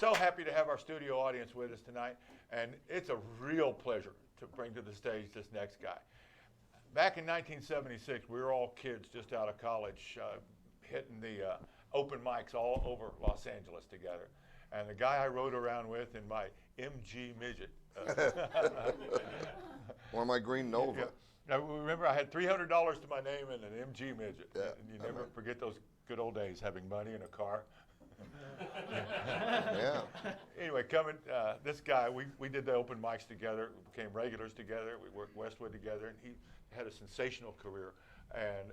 so happy to have our studio audience with us tonight, and it's a real pleasure to bring to the stage this next guy. Back in 1976, we were all kids just out of college, hitting the open mics all over Los Angeles together. And the guy I rode around with in my MG Midget. Or my green Nova. Yeah. Now, remember, I had $300 to my name and an MG Midget. Yeah, And you never forget those good old days, having money in a car. Yeah. Anyway, this guy, we did the open mics together, we became regulars together, we worked Westwood together, and he had a sensational career and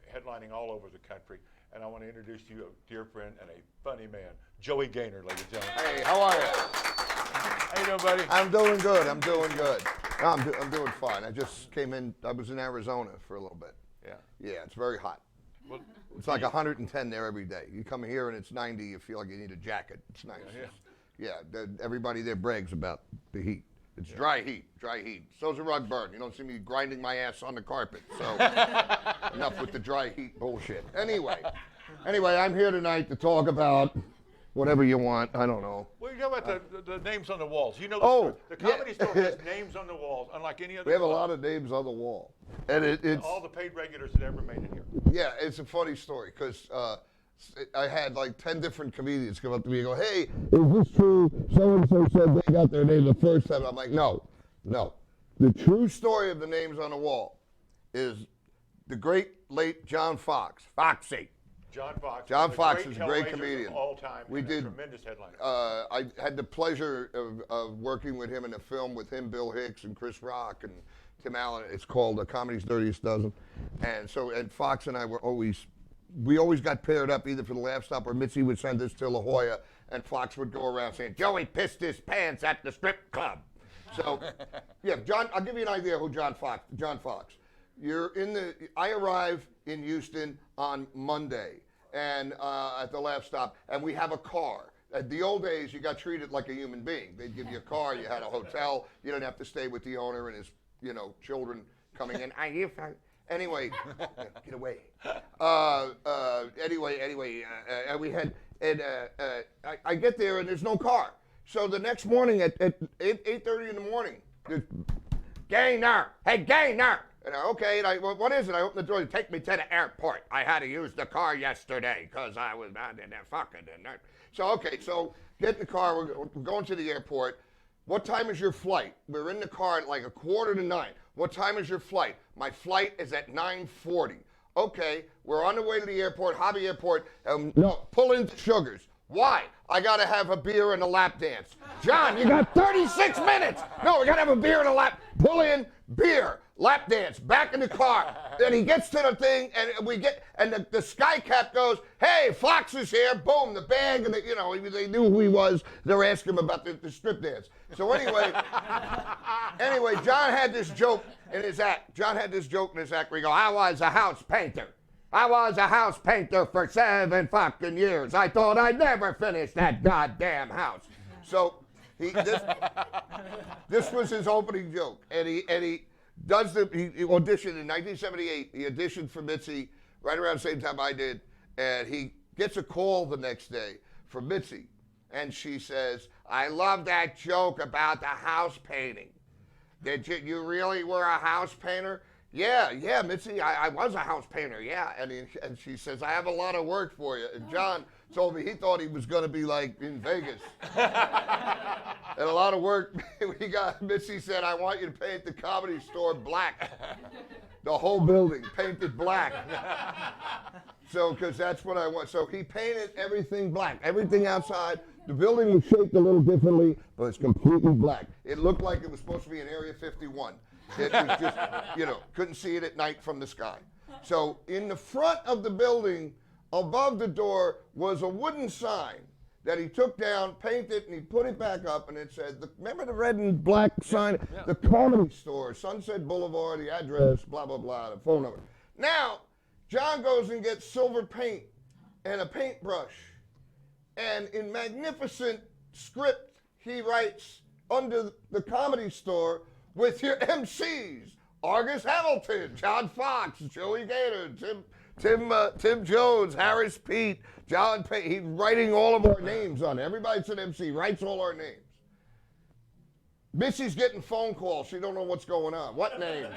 headlining all over the country. And I want to introduce to you a dear friend and a funny man, Joey Gaynor, ladies and gentlemen. Hey, how are you? How you doing, buddy? I'm doing good. I'm doing good. No, I'm doing fine. I just came in. I was in Arizona for a little bit. Yeah. Yeah, it's very hot. Well, It's like 110 there every day. You come here and it's 90. You feel like you need a jacket. It's nice. Everybody there brags about the heat. It's dry heat. So's a rug burn. You don't see me grinding my ass on the carpet. So enough with the dry heat bullshit. Anyway, I'm here tonight to talk about whatever you want. I don't know. Well, you talk about the names on the walls. You know, the yeah. Comedy Store has names on the walls, unlike any other. We have a club. lot of names on the wall, and it's all the paid regulars that ever made it here. Yeah, it's a funny story because I had like 10 different comedians come up to me and go, "Hey, is this true? So-and-so said they got their name the first time." I'm like, no. The true story of the names on the wall is the great late John Fox, Foxy. John Fox. John Fox is a great comedian. Of all time. We did a tremendous headliner. I had the pleasure of working with him in a film with him, Bill Hicks, and Chris Rock, and Tim Allen. It's called Comedy's Dirtiest Dozen. And Fox and I we always got paired up either for the Laugh Stop or Mitzi would send us to La Jolla, and Fox would go around saying, "Joey pissed his pants at the strip club." So, yeah, John, I'll give you an idea who John Fox. I arrive in Houston on Monday and at the Laugh Stop, and we have a car. At the old days, you got treated like a human being. They'd give you a car, you had a hotel, you didn't have to stay with the owner and his, children coming in. Anyway, get away. We had, I get there and there's no car. So the next morning at 8:30 in the morning, Gaynor, hey Gaynor. And what is it? I open the door. Take me to the airport. I had to use the car yesterday because I was not in there fucking in there. So get in the car. We're going to the airport. What time is your flight? We're in the car at like 8:45. What time is your flight? My flight is at 9:40. Okay, we're on the way to the airport, Hobby Airport. No, pull in Sugars. Why? I gotta have a beer and a lap dance. John, you got 36 minutes. No, we gotta have a beer and a lap. Pull in, beer, lap dance, back in the car. Then he gets to the thing, and the sky cap goes, "Hey, Fox is here." Boom, the bag, and they knew who he was. They're asking him about the strip dance. So anyway, John had this joke in his act. Where he go, "I was a house painter. I was a house painter for 7 fucking years. I thought I'd never finish that goddamn house." So this was his opening joke, and he auditioned in 1978. He auditioned for Mitzi right around the same time I did, and he gets a call the next day from Mitzi, and she says, "I love that joke about the house painting. Did you really were a house painter?" Yeah, Mitzi, I was a house painter, yeah. And she says, "I have a lot of work for you." And John told me he thought he was going to be like in Vegas. And a lot of work Mitzi said, "I want you to paint the Comedy Store black." The whole building painted black. So, because that's what I want. So he painted everything black, everything outside. The building was shaped a little differently, but it's completely black. It looked like it was supposed to be in Area 51. It was just, couldn't see it at night from the sky. So in the front of the building, above the door, was a wooden sign that he took down, painted, and he put it back up, and it said, remember the red and black sign? Yeah. The Comedy Store, Sunset Boulevard, the address, blah, blah, blah, the phone number. Now, John goes and gets silver paint and a paintbrush, and in magnificent script, he writes under the Comedy Store, with your MCs, Argus Hamilton, John Fox, Joey Gaynor, Tim Jones, Harris Pete, John Payne. He's writing all of our names on it. Everybody's an MC, writes all our names. Missy's getting phone calls. She don't know what's going on. What names?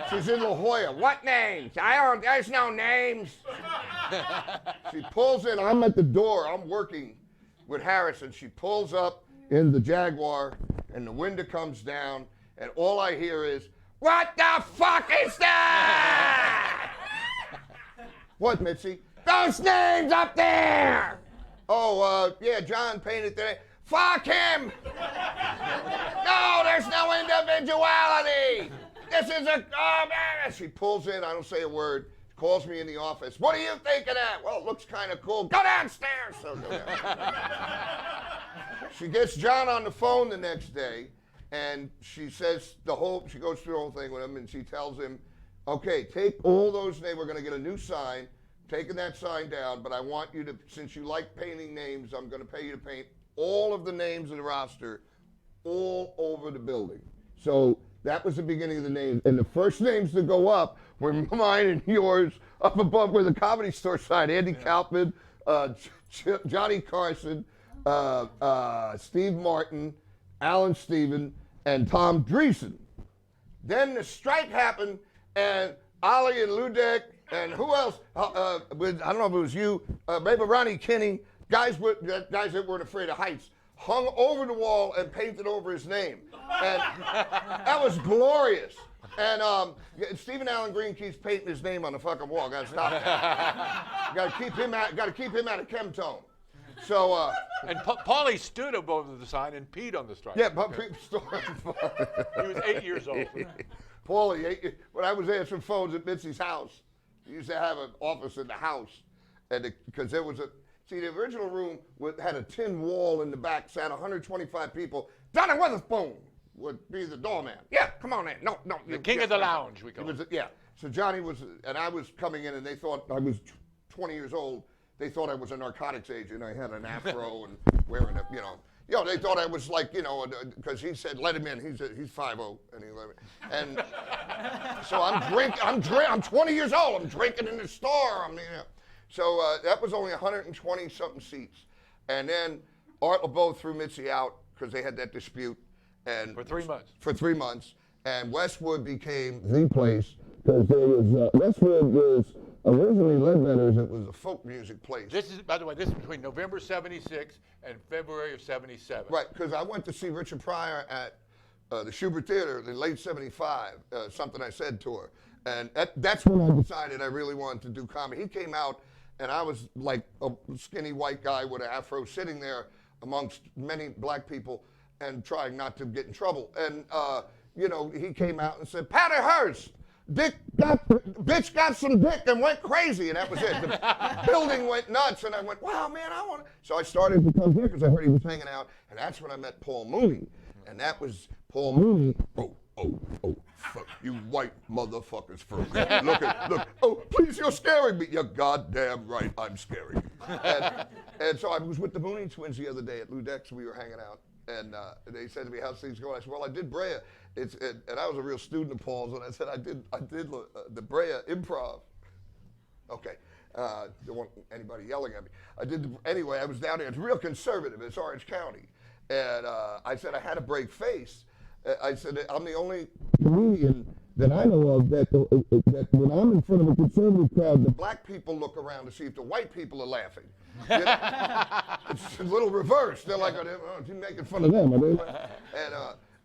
She's in La Jolla. What names? There's no names. She pulls in. I'm at the door. I'm working with Harris, and she pulls up in the Jaguar, and the window comes down, and all I hear is, "What the fuck is that?" What, Mitzi? "Those names up there." "Oh, yeah, John painted today." "Fuck him!" "No, there's no individuality. This is oh man." She pulls in, I don't say a word, calls me in the office. "What do you think of that?" "Well, it looks kind of cool." "Go downstairs." So go down. She gets John on the phone the next day, and she says she goes through the whole thing with him, and she tells him, "Okay, take all those names. We're going to get a new sign. Taking that sign down, but I want you to, since you like painting names, I'm going to pay you to paint all of the names of the roster all over the building." So that was the beginning of the names. And the first names to go up were mine and yours up above where the Comedy Store sign. Andy Kaufman, Johnny Carson, Steve Martin, Alan Steven, and Tom Dreesen. Then the strike happened, and Ollie and Ludek, and who else? I don't know if it was you, maybe Ronnie Kinney, guys that weren't afraid of heights, hung over the wall and painted over his name. And that was glorious. And Stephen Allen Green keeps painting his name on the fucking wall. Gotta stop that. Gotta keep him out of Chemtone. So and Paulie stood above the sign and peed on the stripe. Yeah, but He was 8 years old. Paulie, when I was answering phones at Mitzi's house, he used to have an office in the house, and because there was the original room had a tin wall in the back, sat 125 people. Johnny Witherspoon would be the doorman. "Yeah, come on in." No. The king of the lounge, we call it. Yeah. So Johnny was, and I was coming in, and they thought I was 20 years old. They thought I was a narcotics agent. I had an afro and wearing they thought I was like, because he said, "Let him in." He's 5'0", and he let me. And so I'm drinking. I'm 20 years old. I'm drinking in the store. So that was only 120 something seats, and then Art LeBeau threw Mitzi out because they had that dispute, and for 3 months. For 3 months, and Westwood became the place because there was Westwood was originally Ledbetter's. It was a folk music place. This is, by the way, this is between November '76 and February of '77. Right, because I went to see Richard Pryor at the Schubert Theater in late '75. Something I said to her, and that's when I decided I really wanted to do comedy. He came out, and I was like a skinny white guy with an afro sitting there amongst many black people and trying not to get in trouble. And he came out and said, "Patty Hearst, bitch got some dick and went crazy," and that was it. The building went nuts, and I went, "Wow, man, I want to." So I started to come here because I heard he was hanging out, and that's when I met Paul Mooney, and that was Paul Mooney. Oh, fuck you white motherfuckers first. Look. "Oh, please, you're scaring me." "You're goddamn right, I'm scaring you." And so I was with the Mooney twins the other day at Ludek's. We were hanging out, and they said to me, "How's things going?" I said, "Well, I did Brea." And I was a real student of Paul's, and I said, I did the Brea Improv. Okay, don't want anybody yelling at me. Anyway, I was down there. It's real conservative. It's Orange County. And I said I had to break face. I said, I'm the only comedian that I know of that when I'm in front of a conservative crowd, the black people look around to see if the white people are laughing. It's a little reverse. They're like, "Oh, you making fun of them?"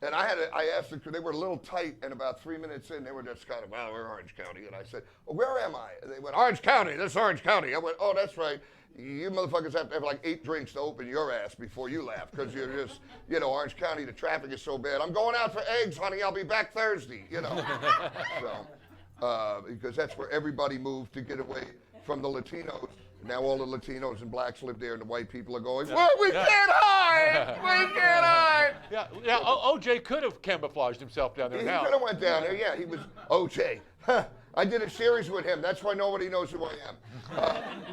And I asked them, because they were a little tight, and about 3 minutes in, they were just kind of, "Well, we're Orange County." And I said, "Well, where am I?" And they went, "Orange County, this is Orange County." I went, "Oh, that's right. You motherfuckers have to have like 8 drinks to open your ass before you laugh, because you're just, Orange County, the traffic is so bad. I'm going out for eggs, honey. I'll be back Thursday, So, because that's where everybody moved to get away from the Latinos. Now all the Latinos and blacks live there, and the white people are going, "Well, we can't hide! We can't hide!" Yeah. O.J. could have camouflaged himself down there. He now could have went down there. Yeah, he was O.J. I did a series with him. That's why nobody knows who I am.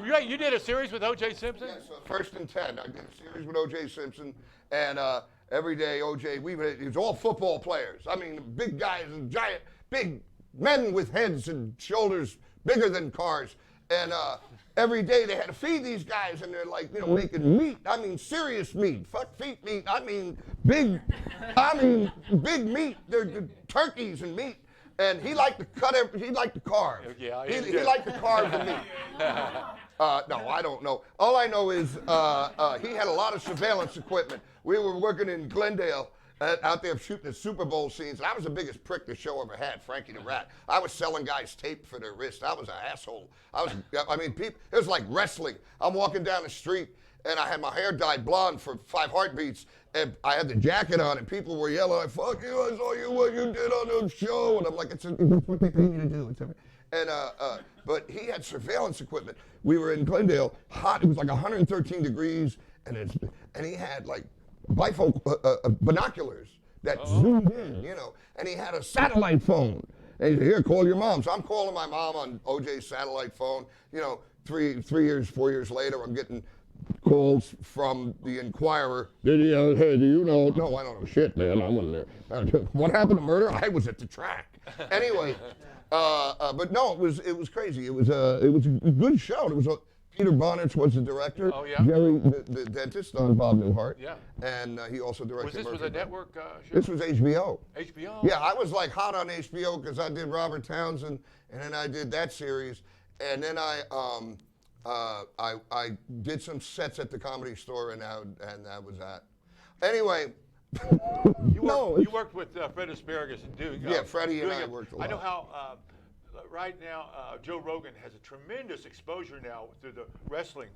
You did a series with O.J. Simpson? Yes, First and 10. I did a series with O.J. Simpson, and every day O.J. He was all football players. I mean, big guys and giant, big men with heads and shoulders bigger than cars. And every day they had to feed these guys, and they're like, making meat. I mean, serious meat. Fuck feet meat. I mean, big meat. They're turkeys and meat. And he liked to he liked to carve. Yeah, he liked to carve the meat. No, I don't know. All I know is he had a lot of surveillance equipment. We were working in Glendale out there shooting the Super Bowl scenes, and I was the biggest prick the show ever had, Frankie the Rat. I was selling guys tape for their wrist. I was an asshole. It was like wrestling. I'm walking down the street, and I had my hair dyed blonde for 5 heartbeats, and I had the jacket on, and people were yelling, fuck you, I saw you, what you did on the show. And I'm like, it's what they pay me to do. And, but he had surveillance equipment. We were in Glendale, hot, it was like 113 degrees, and he had like binoculars that zoomed in, and he had a satellite phone. And he said, here, call your mom. So I'm calling my mom on OJ's satellite phone. 4 years later, I'm getting calls from the Inquirer. Hey, do you know? No, I don't know shit, man. I wasn't there. What happened to murder? I was at the track. Anyway, but no, it was crazy. It was a good show. It was Peter Bonnets was the director. Oh, yeah. Jerry, the dentist, on Bob Newhart. Yeah. And he also directed. Was this with a network show? This was HBO. HBO? Yeah, I was like hot on HBO because I did Robert Townsend, and then I did that series, and then I did some sets at the Comedy Store, and that was that. Anyway. You worked with Fred Asparagus and doing. Yeah, Freddie and I worked a lot. I know how. Right now, Joe Rogan has a tremendous exposure now through the wrestling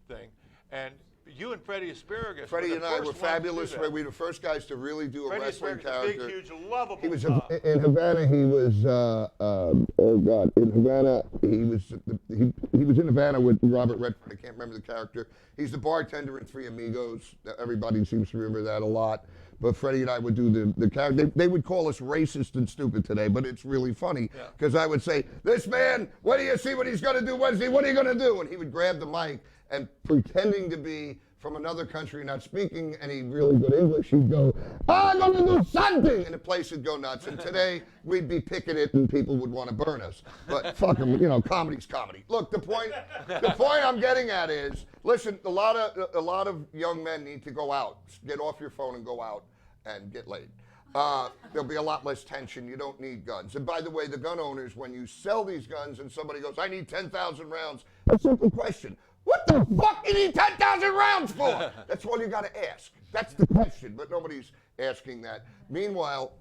thing, and you and Freddie Asparagus. Freddie and I were fabulous. We were the first guys to really do a wrestling character. Big, huge, lovable. He was in Havana. He was in Havana. He was in Havana with Robert Redford. I can't remember the character. He's the bartender in Three Amigos. Everybody seems to remember that a lot. But Freddie and I would do the character. They would call us racist and stupid today, but it's really funny because I would say, "This man, what do you see what he's going to do Wednesday? What are you going to do?" And he would grab the mic and pretending to be from another country, not speaking any really good English, he'd go, "I'm going to do something," and the place would go nuts. And today we'd be picketed and people would want to burn us. But fuck them, comedy's comedy. Look, the point I'm getting at is, listen, a lot of young men need to go out, get off your phone and go out and get laid. There'll be a lot less tension. You don't need guns. And by the way, the gun owners, when you sell these guns and somebody goes, "I need 10,000 rounds," a simple question. What the fuck you need 10,000 rounds for? That's all you got to ask. That's the question, but nobody's asking that. Meanwhile,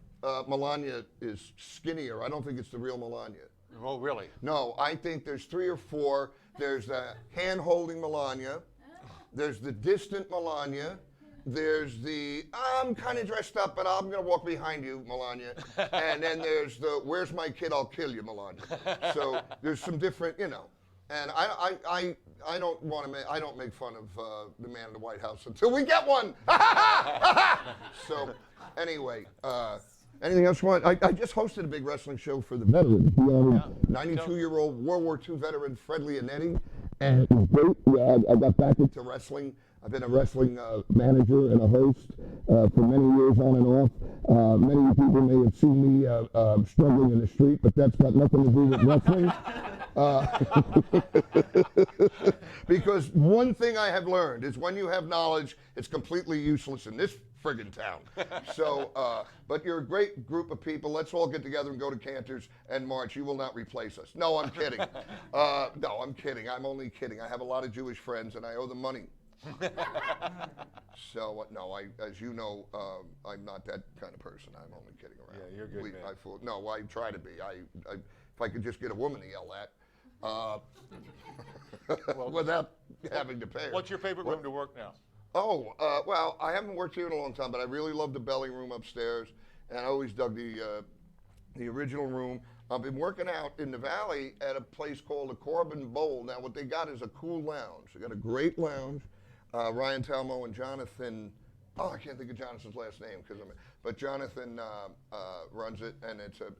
Melania is skinnier. I don't think it's the real Melania. Oh, really? No, I think there's 3 or 4. There's the hand-holding Melania. There's the distant Melania. There's the, I'm kind of dressed up, but I'm going to walk behind you, Melania. And then there's the, where's my kid, I'll kill you, Melania. So there's some different, And I don't make fun of the man in the White House until we get one. So anyway, anything else you want? I just hosted a big wrestling show for the veterans. 92-year-old World War II veteran Fred Leonetti, and it was great. I got back into wrestling. I've been a wrestling manager and a host for many years on and off. Many people may have seen me struggling in the street, but that's got nothing to do with wrestling. Because one thing I have learned is when you have knowledge, it's completely useless in this friggin' town. So, but you're a great group of people. Let's all get together and go to Cantor's and march. You will not replace us. No, I'm kidding. No, I'm kidding. I'm only kidding. I have a lot of Jewish friends and I owe them money. So, no, as you know, I'm not that kind of person. I'm only kidding around. Yeah, you're good, man. No, I try to be. If I could just get a woman to yell at. Without having to pay her. What's your favorite room to work now? Oh, well, I haven't worked here in a long time, but I really love the belly room upstairs, and I always dug the original room. I've been working out in the Valley at a place called the Corbin Bowl. Now, what they got is a cool lounge. They got a great lounge. Ryan Talmo and Jonathan, I can't think of Jonathan's last name, but Jonathan runs it, and it's a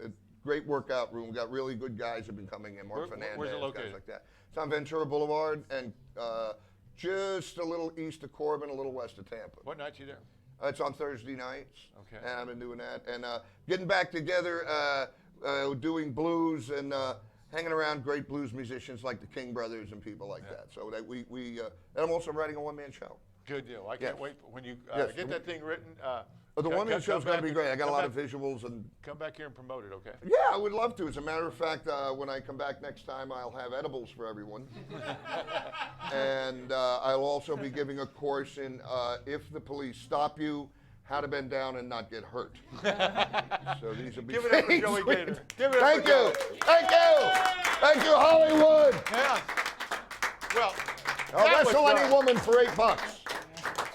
great workout room. Got really good guys have been coming in. Mark Fernandez, where's it located? Guys like that. It's on Ventura Boulevard and just a little east of Corbin, a little west of Tampa. What nights are you there? It's on Thursday nights. Okay. And I've been doing that. And getting back together, doing blues and hanging around great blues musicians like the King Brothers and people like that. So that and I'm also writing a one-man show. Good deal. I can't wait when you Yes. get that thing written. The one-man show's going to be great. I got a lot back- of visuals and. Come back here and promote it, okay? Yeah, I would love to. As a matter of fact, when I come back next time, I'll have edibles for everyone. And I'll also be giving a course in if the police stop you, how to bend down and not get hurt. So these will be Give it up for things Joey we- Gaynor. Give it up Thank for you. Joey. Thank you. Thank you, Hollywood. Yeah. Well, I'll that was wrestle any fun. woman for $8.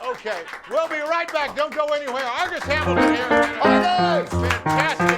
Okay. We'll be right back. Don't go anywhere. Argus Hamilton here. Argus! Fantastic.